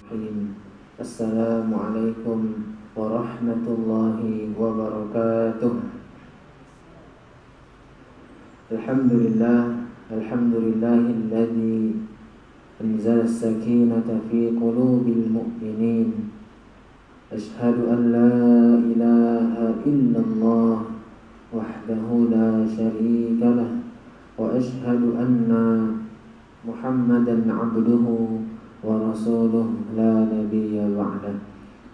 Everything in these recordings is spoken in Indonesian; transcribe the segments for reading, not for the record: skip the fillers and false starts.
Assalamualaikum warahmatullahi wabarakatuh. Alhamdulillahilladzi anzala as-sakinata fi qulubil mu'minin. Ashhadu an la ilaha illallah wahdahu la syarika lah wa ashhadu anna Muhammadan abduhu wa rasuluh la nabiyya ba'dah.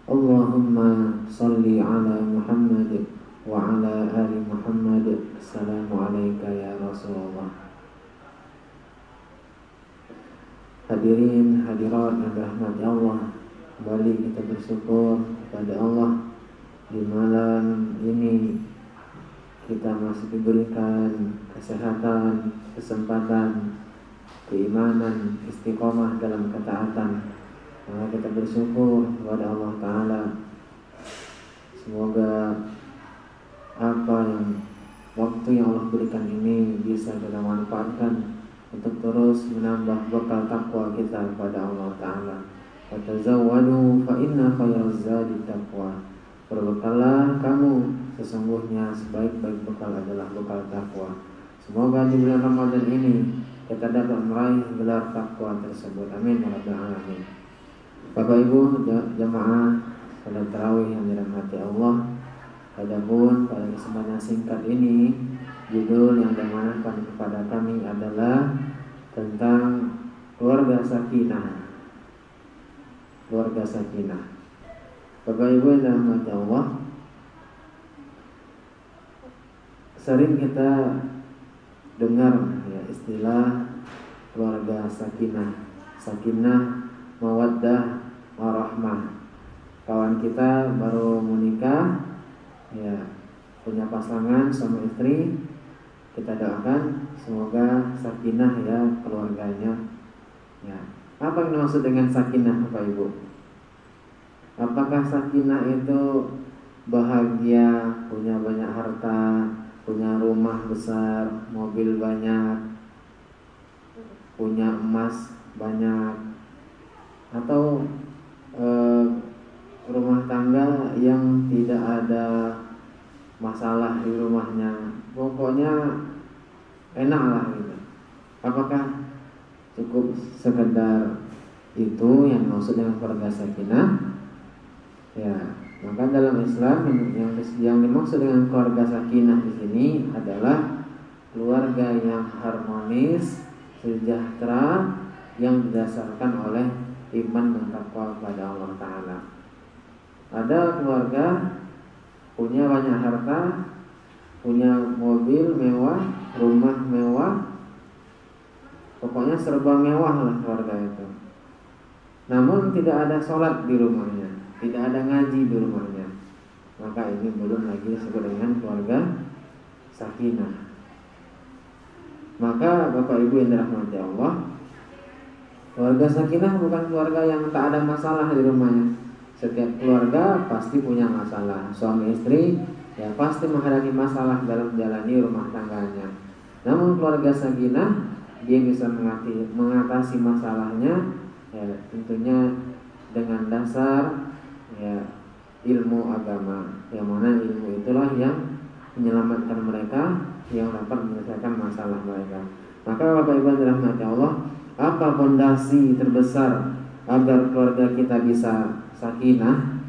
Allahumma salli ala Muhammad wa ala ali Muhammad. Assalamu alayka ya Rasulullah. Hadirin hadirat yang dirahmati Allah, kembali kita bersyukur kepada Allah di malam ini kita masih diberikan kesehatan, kesempatan, keimanan, istiqomah dalam ketaatan. Maka kita bersyukur kepada Allah Ta'ala. Semoga apa yang waktu yang Allah berikan ini bisa kita manfaatkan untuk terus menambah bekal takwa kita kepada Allah Ta'ala. Wa tazawwadu fa inna khairaz zadi taqwa. Berbekallah kamu, sesungguhnya sebaik-baik bekal adalah bekal takwa. Semoga di bulan Ramadan ini kita dapat meraih gelar takwa tersebut. Amin ya rabbal alamin. Bapak Ibu jamaah salat tarawih yang dirahmati Allah. Adapun pada kesempatan singkat ini, judul yang diamanahkan kepada kami adalah tentang keluarga sakinah. Keluarga sakinah. Bapak Ibu yang dirahmati Allah, sering kita dengar ya istilah keluarga sakinah, sakinah, mawaddah, warahmah. Kawan kita baru menikah, ya punya pasangan suami istri, kita doakan semoga sakinah ya keluarganya. Ya, apa yang dimaksud dengan sakinah, Bapak Ibu? Apakah sakinah itu bahagia, punya banyak harta, punya rumah besar, mobil banyak, punya emas banyak, atau rumah tangga yang tidak ada masalah di rumahnya, pokoknya enak lah gitu? Apakah cukup sekedar itu yang maksud dengan keluarga sakinah? Ya, maka dalam Islam yang dimaksud dengan keluarga sakinah di sini adalah keluarga yang harmonis, sejahtera, yang didasarkan oleh iman dan takwa kepada Allah Ta'ala. Ada keluarga punya banyak harta, punya mobil mewah, rumah mewah, pokoknya serba mewah lah keluarga itu. Namun tidak ada sholat di rumahnya, tidak ada ngaji di rumahnya. Maka ini belum lagi disebut dengan keluarga sakinah. Maka Bapak Ibu yang dirahmati Allah, keluarga sakinah bukan keluarga yang tak ada masalah di rumahnya. Setiap keluarga pasti punya masalah. Suami istri ya pasti menghadapi masalah dalam menjalani rumah tangganya. Namun keluarga sakinah dia bisa mengatasi masalahnya ya tentunya dengan dasar ya ilmu agama, yang mana ilmu itulah yang menyelamatkan mereka, yang dapat menyelesaikan masalah mereka. Maka Bapak Ibu dirahmati Allah, apa fondasi terbesar agar keluarga kita bisa sakinah?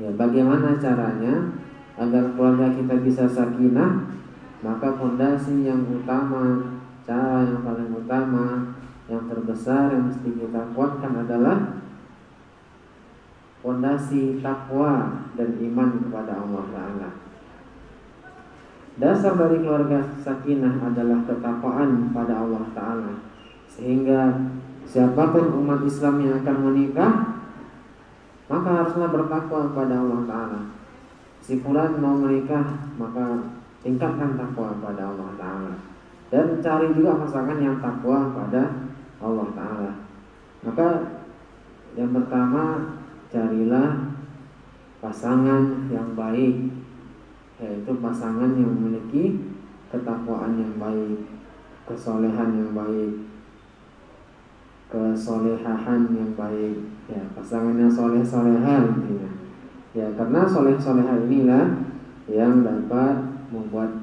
Ya, bagaimana caranya agar keluarga kita bisa sakinah? Maka fondasi yang utama, cara yang paling utama, yang terbesar yang mesti kita kuatkan adalah fondasi takwa dan iman kepada Allah Ta'ala. Dasar dari keluarga sakinah adalah ketakwaan pada Allah Ta'ala. Sehingga siapapun umat Islam yang akan menikah, maka haruslah bertakwa kepada Allah Ta'ala. Si fulan mau menikah, maka tingkatkan takwa kepada Allah Ta'ala. Dan cari juga pasangan yang takwa pada Allah Ta'ala. Maka yang pertama, carilah pasangan yang baik, yaitu pasangan yang memiliki ketakwaan yang baik, kesolehan yang baik. kesolehahan yang baik, ya pasangannya soleh-soleha intinya. Ya karena soleh-soleha inilah yang dapat membuat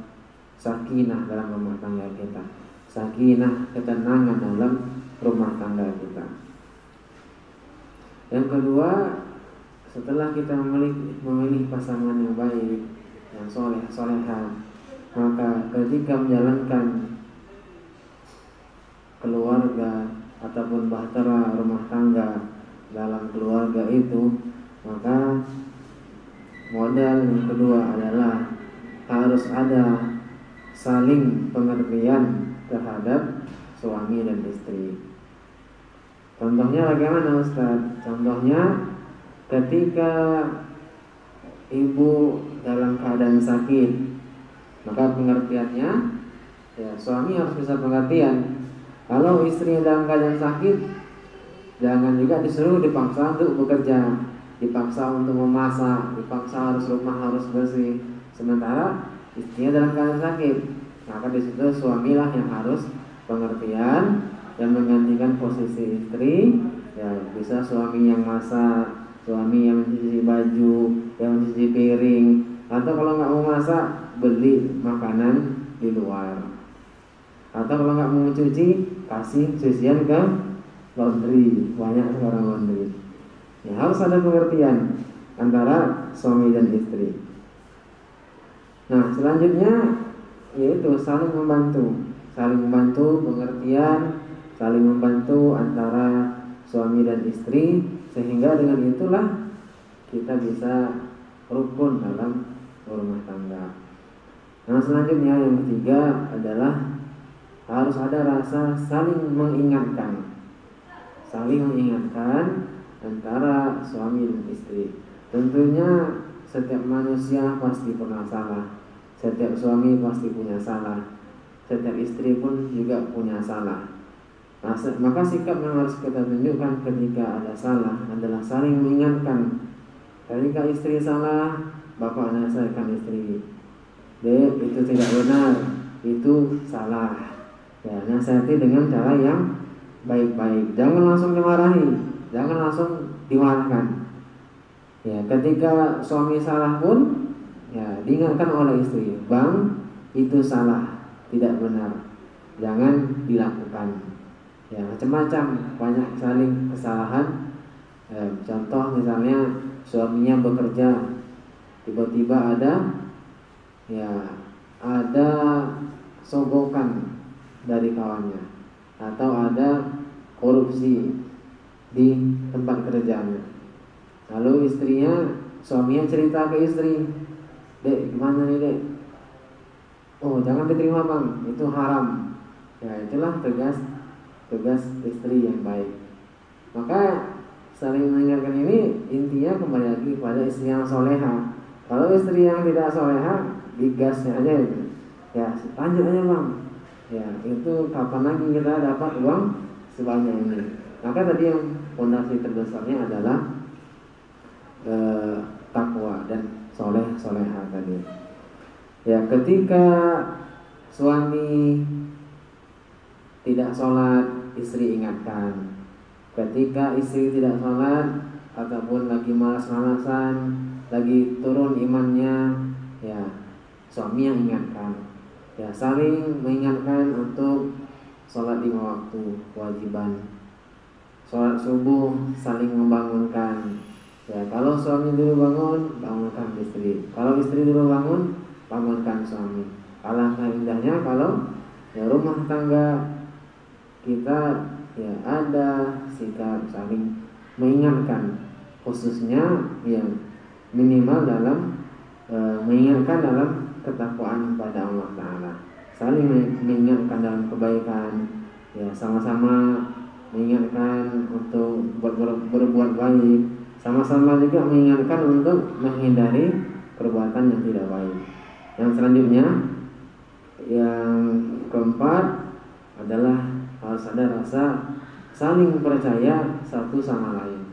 sakinah dalam rumah tangga kita, sakinah ketenangan dalam rumah tangga kita. Yang kedua, setelah kita memilih pasangan yang baik, yang soleh-soleha, maka ketika menjalankan keluarga ataupun bahtera rumah tangga dalam keluarga itu, maka modal yang kedua adalah harus ada saling pengertian terhadap suami dan istri. Contohnya bagaimana Ustaz? Contohnya ketika ibu dalam keadaan sakit, maka pengertiannya, ya suami harus bisa pengertian. Kalau istrinya dalam keadaan sakit, jangan juga disuruh dipaksa untuk bekerja, dipaksa untuk memasak, dipaksa rumah harus bersih, sementara istrinya dalam keadaan sakit. Maka di situ suamilah yang harus pengertian dan menggantikan posisi istri. Ya bisa suami yang masak, suami yang mencuci baju, yang mencuci piring, atau kalau nggak mau masak beli makanan di luar, atau kalau nggak mau mencuci kasih cucian ke laundry, banyak sekarang laundry. Ya, harus ada pengertian antara suami dan istri. Nah selanjutnya yaitu saling membantu pengertian, saling membantu antara suami dan istri, sehingga dengan itulah kita bisa rukun dalam rumah tangga. Nah selanjutnya yang ketiga adalah harus ada rasa saling mengingatkan antara suami dan istri. Tentunya setiap manusia pasti pernah salah, setiap suami pasti punya salah, setiap istri pun juga punya salah. Nah, maka sikap yang harus kita tunjukkan ketika ada salah adalah saling mengingatkan. Ketika istri salah, bapak nasihatkan istri, "Dek, itu tidak benar, itu salah." Ya, nasihati dengan cara yang baik-baik. Jangan langsung dimarahi, jangan langsung dimarahkan. Ya, ketika suami salah pun, ya diingatkan oleh istri, "Bang, itu salah, tidak benar, jangan dilakukan." Ya, macam-macam, banyak saling kesalahan. Contoh misalnya suaminya bekerja, tiba-tiba ada sogokan dari kawannya, atau ada korupsi di tempat kerjanya. Lalu suaminya cerita ke istri, "Dek, gimana nih dek? Oh, jangan diterima bang, itu haram." Ya, itulah tugas istri yang baik. Maka saling mengingatkan ini intinya kembali lagi pada istri yang soleha. Kalau istri yang tidak soleha, digasnya aja itu. Ya, lanjut aja bang. Ya, itu kapan lagi kita dapat uang sebanyak ini? Maka tadi yang fondasi terbesarnya adalah takwa dan soleha tadi. Ya, ketika suami tidak sholat, istri ingatkan. Ketika istri tidak sholat ataupun lagi malas-malasan, lagi turun imannya, ya suami yang ingatkan. Ya, saling mengingatkan untuk sholat 5 waktu kewajiban. Sholat subuh saling membangunkan. Ya, kalau suami dulu bangun, bangunkan istri. Kalau istri dulu bangun, bangunkan suami. Alangkah indahnya kalau ya rumah tangga kita ya ada sikap saling mengingatkan, khususnya yang minimal dalam mengingatkan dalam ketakwaan kepada Allah Ta'ala, saling mengingatkan dalam kebaikan, ya sama-sama mengingatkan untuk berbuat baik, sama-sama juga mengingatkan untuk menghindari perbuatan yang tidak baik. Yang selanjutnya, yang keempat adalah harus ada rasa saling percaya satu sama lain.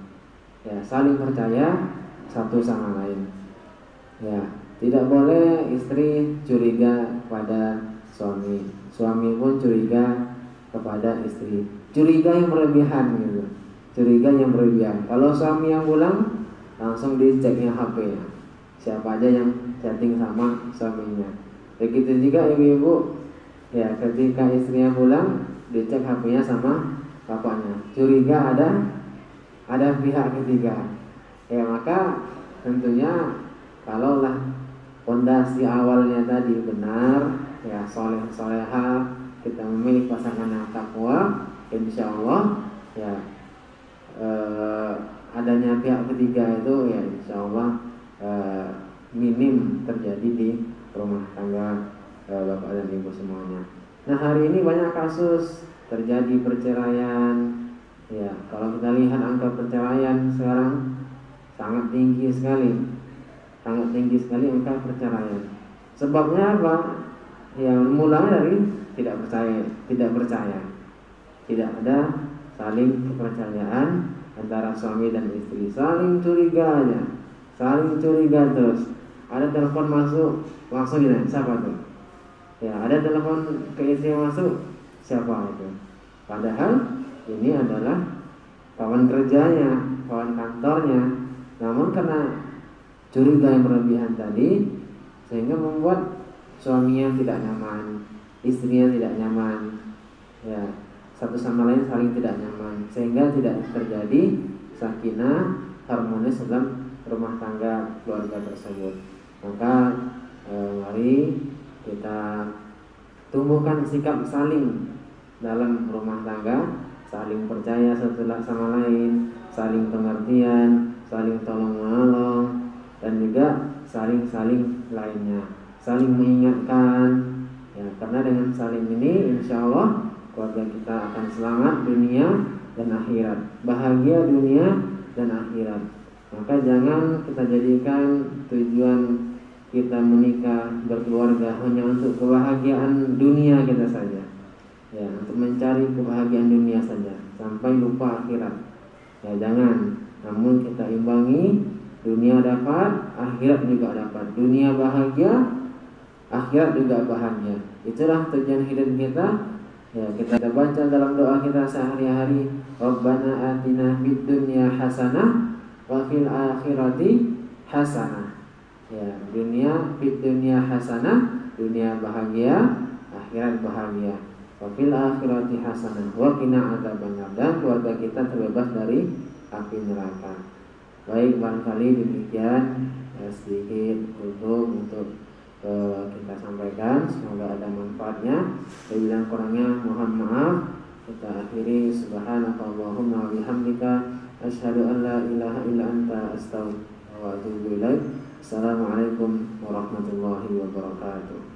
Ya, saling percaya satu sama lain. Ya, tidak boleh istri curiga kepada suami, suami pun curiga kepada istri. curiga yang berlebihan gitu. Curiga yang berlebihan. Kalau suami yang pulang, langsung diceknya HP-nya. Siapa aja yang chatting sama suaminya. Begitu juga ibu-ibu, ya ketika istrinya pulang, dicek HP-nya sama bapaknya. Curiga ada pihak ketiga. Ya maka tentunya kalaulah fondasi awalnya tadi benar, ya soleh soleha, kita memilih pasangan yang takwa, insya Allah ya adanya pihak ketiga itu ya insya Allah minim terjadi di rumah tangga bapak dan ibu semuanya. Nah hari ini banyak kasus terjadi perceraian. Ya kalau kita lihat angka perceraian sekarang sangat tinggi sekali angka perceraian. Sebabnya apa? Yang mulai dari tidak percaya, tidak ada saling kepercayaan antara suami dan istri, saling curiga terus. Ada telepon masuk, langsung ditanya siapa tuh? Ya ada telepon ke istri masuk, siapa itu? Padahal ini adalah kawan kerjanya, kawan kantornya. Namun karena curiga yang berlebihan tadi, sehingga membuat suaminya tidak nyaman, istrinya tidak nyaman, ya satu sama lain saling tidak nyaman, sehingga tidak terjadi sakinah harmonis dalam rumah tangga keluarga tersebut. Maka mari kita tumbuhkan sikap saling dalam rumah tangga, saling percaya satu sama lain, saling pengertian, saling tolong menolong, dan juga saling lainnya, saling mengingatkan. Ya, karena dengan saling ini, insya Allah keluarga kita akan selamat dunia dan akhirat, bahagia dunia dan akhirat. Maka jangan kita jadikan tujuan kita menikah berkeluarga hanya untuk kebahagiaan dunia kita saja. Ya, untuk mencari kebahagiaan dunia saja sampai lupa akhirat. Ya jangan. Namun kita imbangi, dunia dapat, akhirat juga dapat. Dunia bahagia, akhirat juga bahagia. Itulah tujuan hidup kita. Ya, kita baca dalam doa kita sehari-hari, Rabbana atina fid dunya hasanah wa fil akhirati hasanah. Ya, dunia fid dunya hasanah, dunia bahagia, akhirat bahagia. Wa fil akhirati hasanah wa qina adzabannar, dan keluarga kita terbebas dari api neraka. Baik, barangkali demikian sedikit untuk kita sampaikan. Semoga ada manfaatnya. Bila kurangnya mohon maaf. Kita akhiri, subhanakallahumma wa bihamdika asyhadu an la ilaha illa anta astaghfiruka wa atubu ilaik. Assalamualaikum warahmatullahi wabarakatuh.